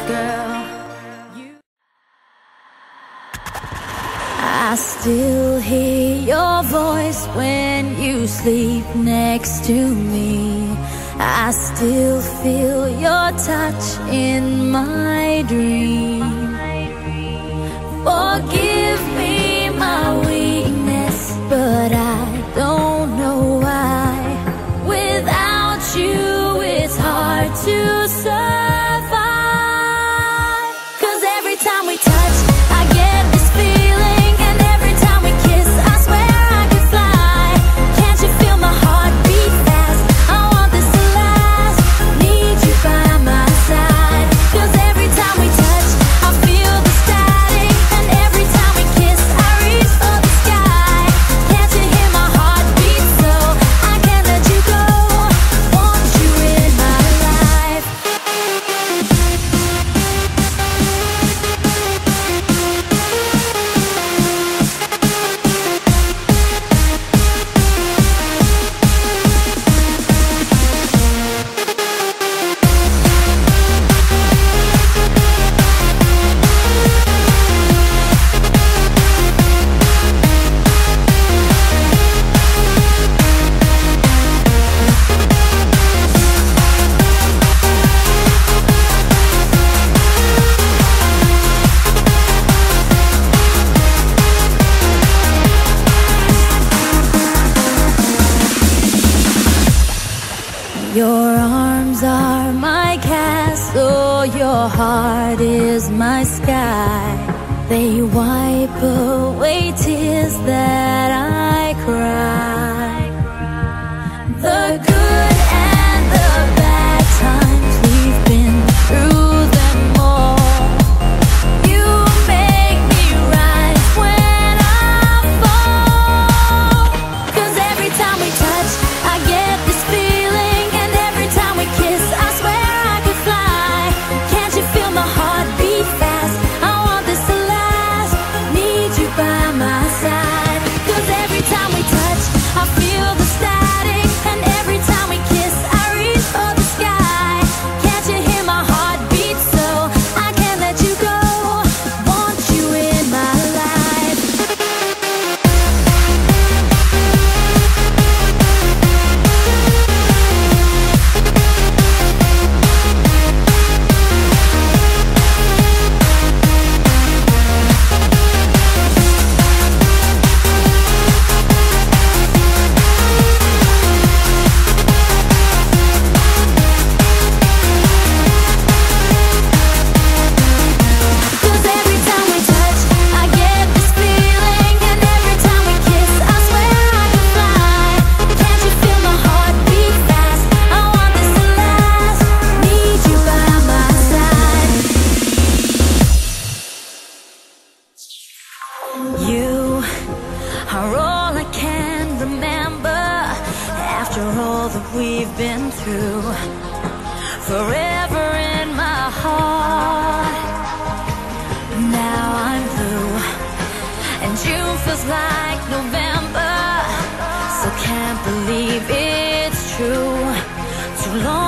girl. I still hear your voice when you sleep next to me. I still feel your touch in my dream. Forgive me my weakness, but I don't know why. Without you, it's hard to survive. 'Cause every time we touch, I get this feeling, and every time we kiss, I swear I could fly. Can't you feel my heart beat fast? I want this to last. Need you by my side. 'Cause every time we touch, I feel the static, and every time we kiss, I reach for the sky. Can't you hear my heart beat? So I can't let you go. Want you in my life. Your arms are my castle, your heart is my sky. They wipe away tears that I cry. The good and the bad times, we've been through them all. You make me rise when I fall. 'Cause every time we touch, I get this feeling, and every time we kiss, I swear I could fly. Can't you feel my heart beat fast? I want this to last. Need you by my side. 'Cause every time we touch, I feel the static, and every time we kiss, I reach for the sky. Can't you hear my heart beat? So I can't let you go. Want you in my life. Cause every time we touch, I get this feeling, and every time we kiss, I swear I could fly. Can't you feel my heart beat fast? I want this to last. Need you by my side. You are all I can remember after all that we've been through. Forever in my heart. Now I'm through, and June feels like November. So can't believe it's true. Too long